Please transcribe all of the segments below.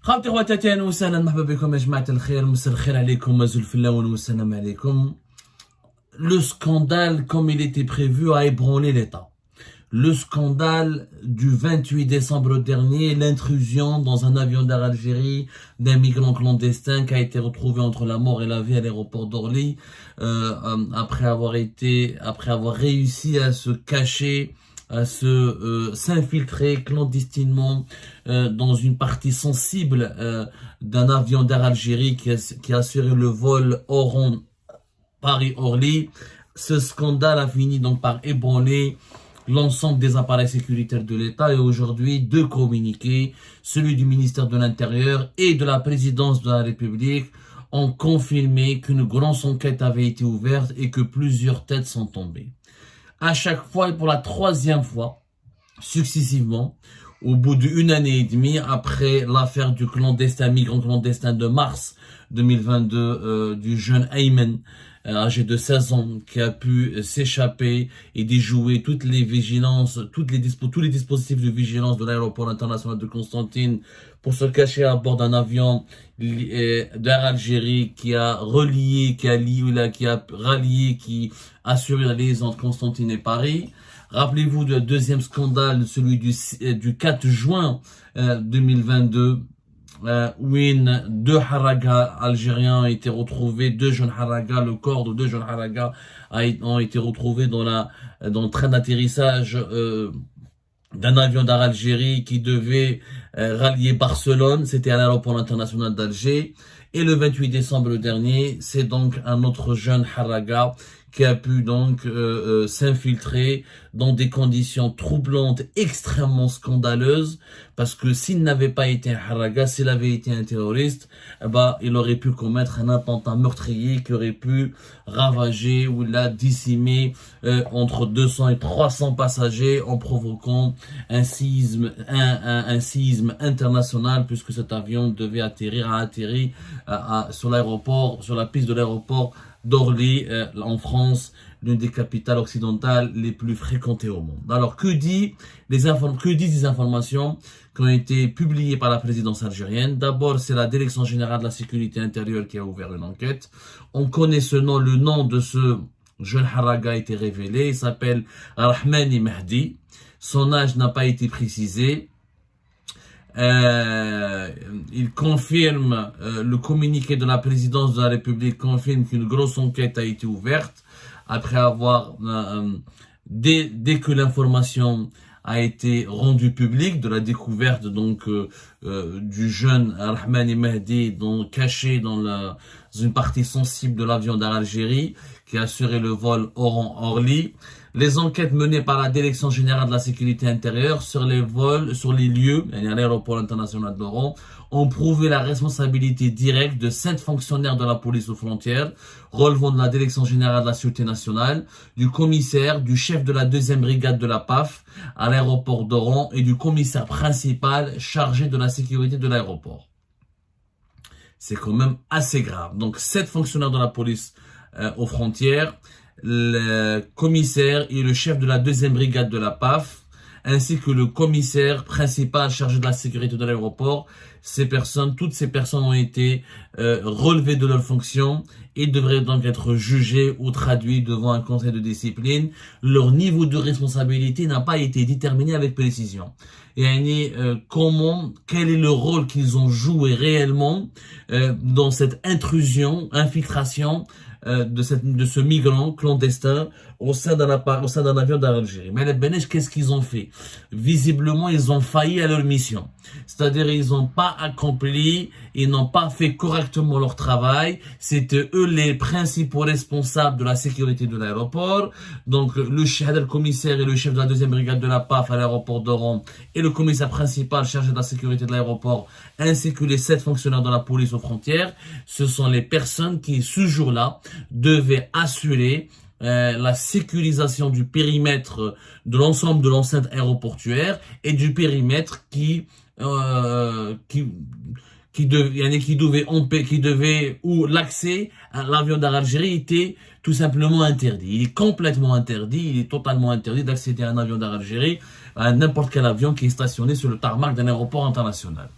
خاوتي خواتاتي اهلا وسهلا مرحبا بكم يا جماعه الخير مساء الخير عليكم مازال الفلاون والسلام عليكم. Le scandale comme il était prévu a ébranlé l'État. Le scandale du 28 décembre dernier, l'intrusion dans un avion d'Air Algérie d'un migrant clandestin qui a été retrouvé entre la mort et la vie à l'aéroport d'Orly après avoir réussi à se cacher, à s'infiltrer clandestinement dans une partie sensible d'un avion d'Air Algérie qui a assuré le vol Oran Paris-Orly. Ce scandale a fini donc par ébranler l'ensemble des appareils sécuritaires de l'État et aujourd'hui deux communiqués, celui du ministère de l'Intérieur et de la présidence de la République, ont confirmé qu'une grosse enquête avait été ouverte et que plusieurs têtes sont tombées. À chaque fois et pour la troisième fois, successivement, au bout d'une année et demie, après l'affaire du migrant clandestin de mars 2022, du jeune Ayman, âgé de 16 ans, qui a pu s'échapper et déjouer toutes les vigilances, tous les dispositifs de vigilance de l'aéroport international de Constantine pour se cacher à bord d'un avion d'Air Algérie qui a rallié, qui assuré la liaison entre Constantine et Paris. Rappelez-vous du deuxième scandale, celui du 4 juin 2022, où deux haragas algériens ont été retrouvés, deux jeunes haragas, le corps de deux jeunes haragas ont été retrouvés dans le train d'atterrissage d'un avion d'Air Algérie qui devait rallier Barcelone. C'était à l'aéroport international d'Alger. Et le 28 décembre dernier, c'est donc un autre jeune haraga qui a pu donc s'infiltrer dans des conditions troublantes, extrêmement scandaleuses, parce que s'il n'avait pas été un haraga, s'il avait été un terroriste, il aurait pu commettre un attentat meurtrier qui aurait pu ravager ou décimer entre 200 et 300 passagers en provoquant un séisme international, puisque cet avion devait atterrir sur l'aéroport, sur la piste de l'aéroport d'Orly, en France, l'une des capitales occidentales les plus fréquentées au monde. Alors, que disent les informations qui ont été publiées par la présidence algérienne? D'abord, c'est la Direction générale de la sécurité intérieure qui a ouvert une enquête. On connaît le nom de ce jeune haraga a été révélé. Il s'appelle Rahmani Mahdi. Son âge n'a pas été précisé. Il confirme, le communiqué de la présidence de la République confirme qu'une grosse enquête a été ouverte après avoir, dès que l'information a été rendue publique de la découverte donc du jeune Rahmani Mahdi caché dans une partie sensible de l'avion d'Air Algérie qui a assuré le vol Oran-Orly. Les enquêtes menées par la Direction générale de la sécurité intérieure sur les lieux, à l'aéroport international d'Oran, ont prouvé la responsabilité directe de 7 fonctionnaires de la police aux frontières, relevant de la Direction générale de la sécurité nationale, du commissaire, du chef de la 2e brigade de la PAF à l'aéroport d'Oran et du commissaire principal chargé de la sécurité de l'aéroport. C'est quand même assez grave. Donc 7 fonctionnaires de la police aux frontières, le commissaire et le chef de la 2e brigade de la PAF, ainsi que le commissaire principal chargé de la sécurité de l'aéroport. Toutes ces personnes ont été relevées de leurs fonctions et devraient donc être jugées ou traduites devant un conseil de discipline. Leur niveau de responsabilité n'a pas été déterminé avec précision. Et quel est le rôle qu'ils ont joué réellement dans cette infiltration de ce migrant clandestin au sein d'un avion d'Air Algérie. Mais les Bénèches, qu'est-ce qu'ils ont fait? Visiblement, ils ont failli à leur mission. C'est-à-dire, ils n'ont pas accompli, ils n'ont pas fait correctement leur travail. C'était eux les principaux responsables de la sécurité de l'aéroport. Donc, le commissaire et le chef de la 2e brigade de la PAF à l'aéroport d'Oran et le commissaire principal chargé de la sécurité de l'aéroport, ainsi que les 7 fonctionnaires de la police aux frontières, ce sont les personnes qui, ce jour-là, devaient assurer la sécurisation du périmètre de l'ensemble de l'enceinte aéroportuaire et du périmètre où l'accès à l'avion d'Air Algérie était tout simplement interdit. Il est complètement interdit, il est totalement interdit d'accéder à un avion d'Air Algérie, à n'importe quel avion qui est stationné sur le tarmac d'un aéroport international.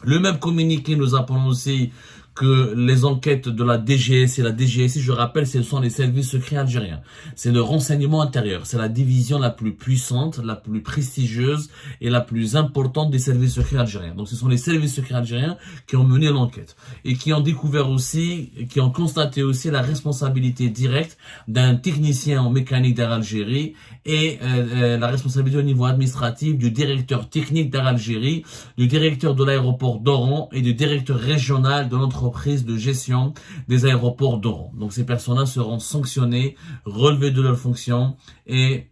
Le même communiqué nous apprend aussi que les enquêtes de la DGS et la DGSI, je rappelle, ce sont les services secrets algériens. C'est le renseignement intérieur. C'est la division la plus puissante, la plus prestigieuse et la plus importante des services secrets algériens. Donc ce sont les services secrets algériens qui ont mené l'enquête et qui ont découvert aussi, qui ont constaté aussi la responsabilité directe d'un technicien en mécanique d'Air Algérie et la responsabilité au niveau administratif du directeur technique d'Air Algérie, du directeur de l'aéroport d'Oran et du directeur régional de l'entreprise de gestion des aéroports d'Oran. Donc ces personnes-là seront sanctionnées, relevées de leurs fonctions et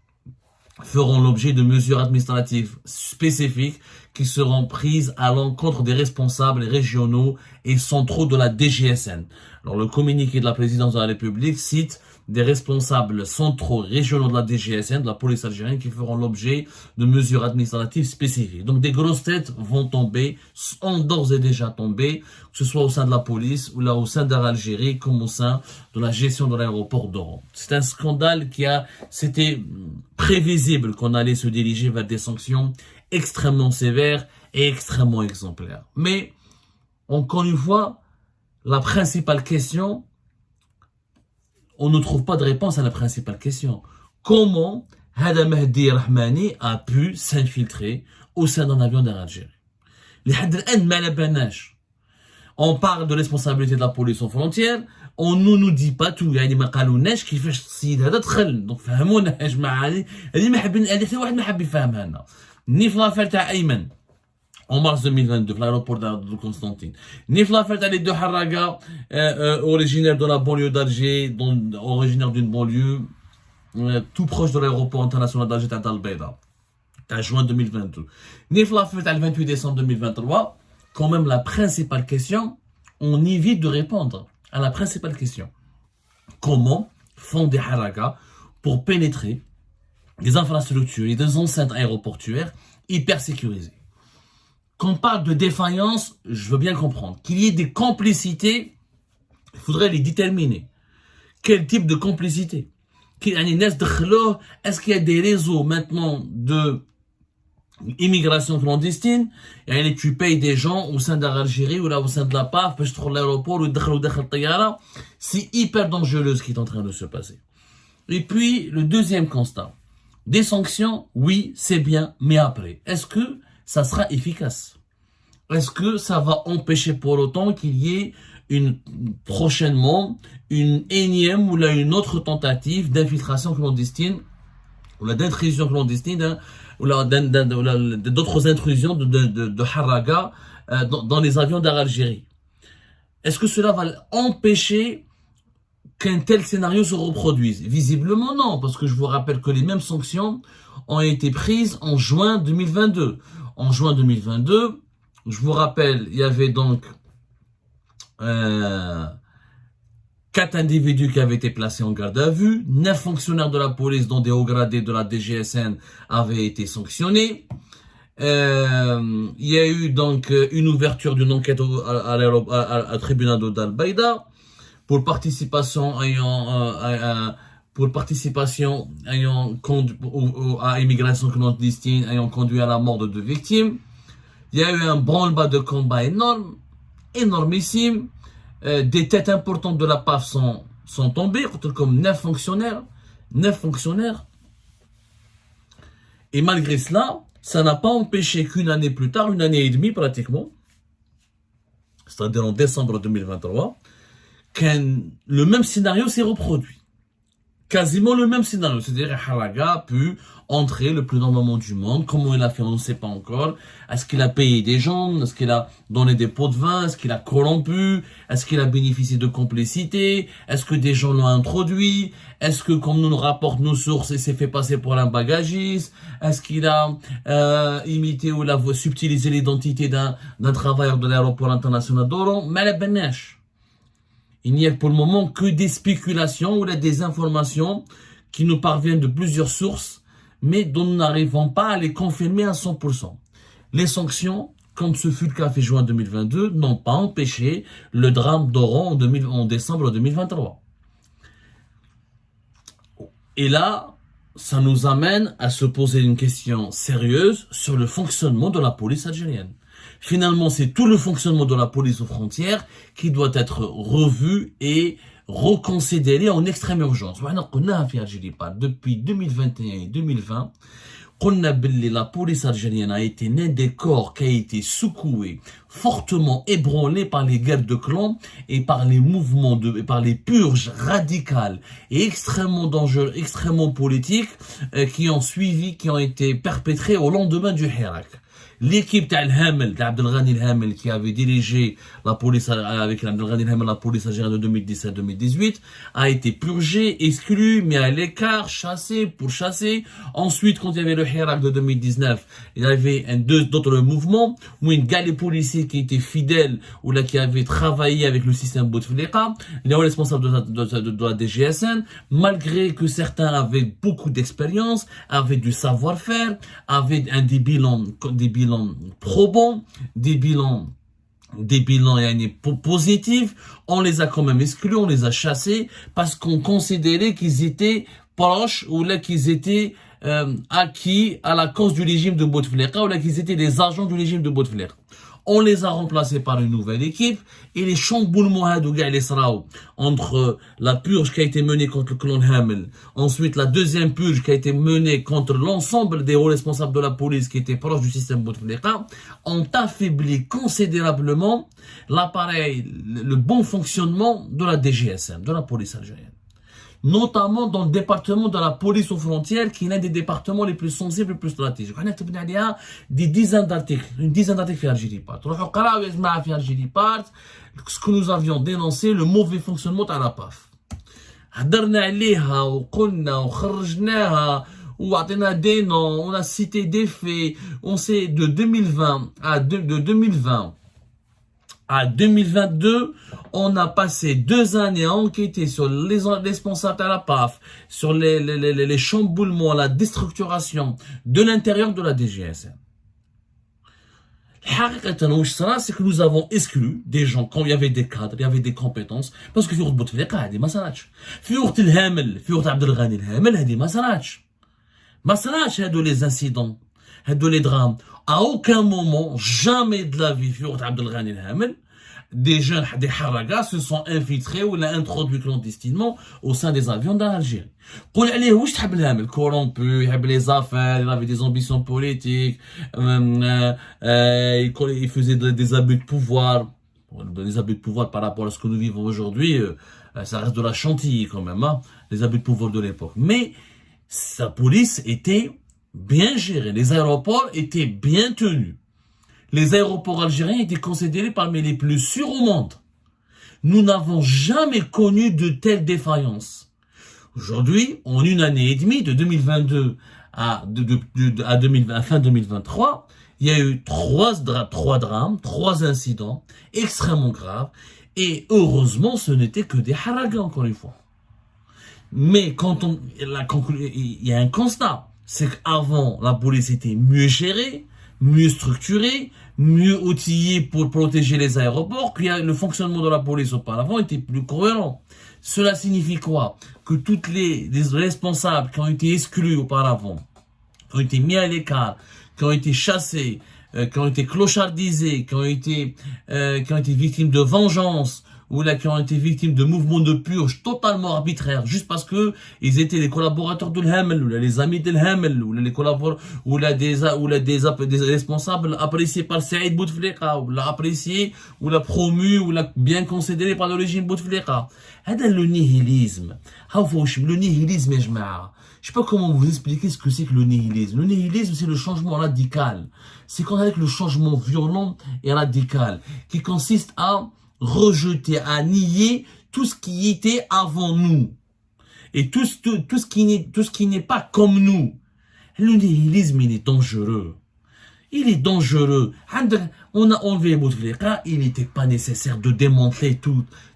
feront l'objet de mesures administratives spécifiques qui seront prises à l'encontre des responsables régionaux et centraux de la DGSN. Alors le communiqué de la présidence de la République cite des responsables centraux régionaux de la DGSN, de la police algérienne, qui feront l'objet de mesures administratives spécifiques. Donc des grosses têtes vont tomber, ont d'ores et déjà tombé, que ce soit au sein de la police ou là au sein d'Air Algérie, comme au sein de la gestion de l'aéroport d'Oran. C'est un scandale c'était prévisible qu'on allait se diriger vers des sanctions extrêmement sévères et extrêmement exemplaires. Mais, encore une fois, la principale question, on ne trouve pas de réponse à la principale question. Comment Hada Mahdi Rahmani a pu s'infiltrer au sein d'un avion d'Air Algérie? On parle de responsabilité de la police aux frontières, on ne nous dit pas tout. يعني ما قالولناش كيفاش السيد هذا دخل. دونك فهمونا يا جماعه هذه ما حابين، هذه حتى واحد ما حاب يفهمها لنا. ني في لافير تاع ايمن en mars 2022 في l'aéroport de Constantine, ni في l'affaire تاع les deux Haraga originaires de la banlieue d'Alger, originaire d'une banlieue tout proche de l'aéroport international d'Alger تاع Al Baida, en juin 2022, ni في l'affaire تاع le 28 décembre 2023. Quand même la principale question, on évite de répondre à la principale question. Comment font des Haraga pour pénétrer des infrastructures et des enceintes aéroportuaires hyper sécurisées? Quand on parle de défaillance, je veux bien comprendre. Qu'il y ait des complicités, il faudrait les déterminer. Quel type de complicité? Est-ce qu'il y a des réseaux maintenant de immigration clandestine? Et tu payes des gens au sein d'Air Algérie ou là au sein de la PAF, peut-être sur l'aéroport ou de c'est hyper dangereux ce qui est en train de se passer. Et puis, le deuxième constat. Des sanctions, oui, c'est bien, mais après, est-ce que ça sera efficace? Est-ce que ça va empêcher pour autant qu'il y ait prochainement une énième ou là une autre tentative d'infiltration clandestine ou d'intrusion clandestine ou d'autres intrusions de Haraga dans les avions d'Air Algérie? Est-ce que cela va empêcher qu'un tel scénario se reproduise? Visiblement non, parce que je vous rappelle que les mêmes sanctions ont été prises en juin 2022. En juin 2022, je vous rappelle, il y avait donc 4 individus qui avaient été placés en garde à vue, 9 fonctionnaires de la police dont des hauts gradés de la DGSN avaient été sanctionnés. Il y a eu donc une ouverture d'une enquête à tribunal d'Al Baida pour participation à immigration clandestine ayant conduit à la mort de 2 victimes. Il y a eu un branle-bas de combat énormissime. Des têtes importantes de la PAF sont tombées, comme 9 fonctionnaires. Et malgré cela, ça n'a pas empêché qu'une année plus tard, 1 année et demie pratiquement, c'est-à-dire en décembre 2023, le même scénario s'est reproduit. Quasiment le même scénario, c'est-à-dire que Haraga a pu entrer le plus normalement du monde. Comment il a fait, on ne sait pas encore. Est-ce qu'il a payé des gens? Est-ce qu'il a donné des pots de vin? Est-ce qu'il a corrompu? Est-ce qu'il a bénéficié de complicité? Est-ce que des gens l'ont introduit? Est-ce que, comme nous le rapportent nos sources, il s'est fait passer pour un bagagiste? Est-ce qu'il a imité ou l'a subtilisé l'identité d'un travailleur de l'aéroport international d'Oran? Mais la benache. Il n'y a pour le moment que des spéculations ou des informations qui nous parviennent de plusieurs sources, mais dont nous n'arrivons pas à les confirmer à 100%. Les sanctions, comme ce fut le cas en juin 2022, n'ont pas empêché le drame d'Oran en décembre 2023. Et là, ça nous amène à se poser une question sérieuse sur le fonctionnement de la police algérienne. Finalement, c'est tout le fonctionnement de la police aux frontières qui doit être revu et reconsidéré en extrême urgence. Depuis 2021 et 2020, la police algérienne a été l'un des corps qui a été secoué, fortement ébranlé par les guerres de clans et par les mouvements et par les purges radicales et extrêmement dangereuses, extrêmement politiques qui ont suivi, qui ont été perpétrées au lendemain du Hirak. L'équipe d'Abdelghani El-Hamel qui avait dirigé la police avec Abdelghani El-Hamel, la police algérienne de 2017-2018, a été purgée, exclue, mis à l'écart, chassée, pourchassée. Ensuite, quand il y avait le Hirak de 2019, il y avait d'autres mouvements où une gars les policiers qui étaient fidèles ou là qui avaient travaillé avec le système Bouteflika, les responsables de la DGSN, malgré que certains avaient beaucoup d'expérience, avaient du savoir-faire, avaient des bilans probants, des bilans positifs, on les a quand même exclus, on les a chassés parce qu'on considérait qu'ils étaient proches ou là qu'ils étaient acquis à la cause du régime de Bouteflika ou là qu'ils étaient des agents du régime de Bouteflika. On les a remplacés par une nouvelle équipe et les chamboulements entre la purge qui a été menée contre le clan Hamel, ensuite la deuxième purge qui a été menée contre l'ensemble des hauts responsables de la police qui étaient proches du système Bouteflika, ont affaibli considérablement l'appareil, le bon fonctionnement de la DGSN, de la police algérienne. Notamment dans le département de la police aux frontières, qui est l'un des départements les plus sensibles et les plus stratégiques. On a des dizaines d'articles, une dizaine d'articles في Algérie Part. Ce que nous avions dénoncé, le mauvais fonctionnement de la PAF. هدرنا عليها وقلنا وخرجناها وعطينا des noms, on a cité des faits, on sait de 2020 à 2022, on a passé 2 années à enquêter sur les responsables à la PAF, sur les chamboulements, la déstructuration de l'intérieur de la DGSN. C'est que nous avons exclu des gens quand il y avait des cadres, il y avait des compétences, parce que في وقت بوتفليقة هذه ما صراتش. في وقت الهامل، في وقت عبد الغني الهامل هذه ما صراتش هادو les incidents, هادو les drames. À aucun moment, jamais de la vie, des jeunes, des haragas se sont infiltrés ou l'ont introduit clandestinement au sein des avions d'Algérie. Corrompu, les affaires, il avait des ambitions politiques, il faisait des abus de pouvoir. Les abus de pouvoir par rapport à ce que nous vivons aujourd'hui, ça reste de la chantilly quand même, hein, les abus de pouvoir de l'époque. Mais sa police était bien géré, les aéroports étaient bien tenus. Les aéroports algériens étaient considérés parmi les plus sûrs au monde. Nous n'avons jamais connu de telles défaillances. Aujourd'hui, en une année et demie, de 2022 à fin 2023, il y a eu 3 drames, 3 incidents extrêmement graves, et heureusement, ce n'était que des haragas, encore une fois. Mais quand il y a un constat, c'est qu'avant, la police était mieux gérée, mieux structurée, mieux outillée pour protéger les aéroports, que le fonctionnement de la police auparavant était plus cohérent. Cela signifie quoi? Que toutes les responsables qui ont été exclus auparavant, qui ont été mis à l'écart, qui ont été chassés, qui ont été clochardisés, qui ont été victimes de vengeance, ou là qui ont été victimes de mouvements de purge totalement arbitraires, juste parce que ils étaient les collaborateurs de l'Hamel, ou là les amis de l'Hamel, ou là les collaborateurs, ou là des responsables appréciés par Saïd Bouteflika, ou là appréciés, ou là promus, ou là bien considérés par le régime Bouteflika. C'est le nihilisme. Le nihilisme, je sais pas comment vous expliquer ce que c'est que le nihilisme. Le nihilisme, c'est le changement radical. C'est quand avec le changement violent et radical, qui consiste à rejeter, à nier tout ce qui était avant nous et tout ce qui n'est pas comme nous. Le nihilisme, il est dangereux. Il est dangereux. On a enlevé Bouteflika, il n'était pas nécessaire de démanteler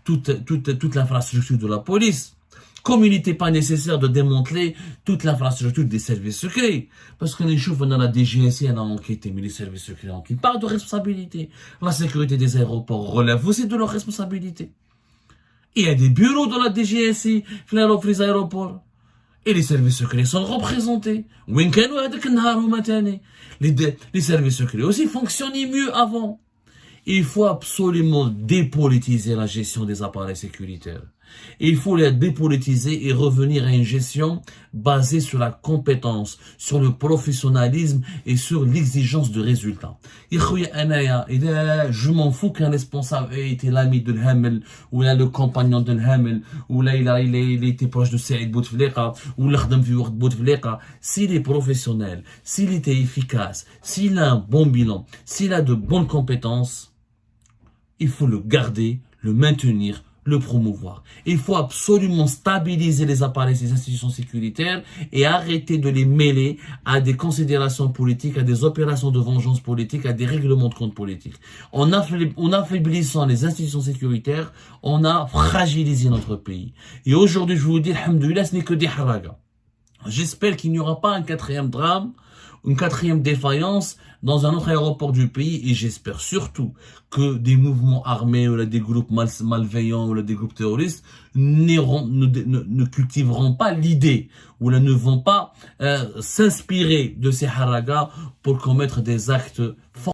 toute l'infrastructure de la police. Comme il n'était pas nécessaire de démanteler toute l'infrastructure des services secrets. Parce que les choses dans la DGSI, on a enquêté, mais les services secrets enquêtent. Pas de responsabilité. La sécurité des aéroports relève aussi de leur responsabilité. Il y a des bureaux dans la DGSI, les aéroports. Et les services secrets sont représentés. Les services secrets aussi fonctionnaient mieux avant. Il faut absolument dépolitiser la gestion des appareils sécuritaires. Il faut les dépolitiser et revenir à une gestion basée sur la compétence, sur le professionnalisme et sur l'exigence de résultats. Je m'en fous qu'un responsable ait été l'ami de Hamel, ou là le compagnon de Hamel, ou là il était proche de Saïd Bouteflika, ou l'Akhdam fi Waqt Bouteflika. S'il est professionnel, s'il était efficace, s'il a un bon bilan, s'il a de bonnes compétences, il faut le garder, le maintenir, le promouvoir. Il faut absolument stabiliser les appareils des institutions sécuritaires et arrêter de les mêler à des considérations politiques, à des opérations de vengeance politique, à des règlements de compte politiques. En affaiblissant les institutions sécuritaires, on a fragilisé notre pays. Et aujourd'hui, je vous dis, alhamdoulilah, ce n'est que des haragas. J'espère qu'il n'y aura pas un quatrième drame, une quatrième défaillance dans un autre aéroport du pays, et j'espère surtout que des mouvements armés ou là, des groupes malveillants ou là, des groupes terroristes ne cultiveront pas l'idée ou là, ne vont pas s'inspirer de ces haragas pour commettre des actes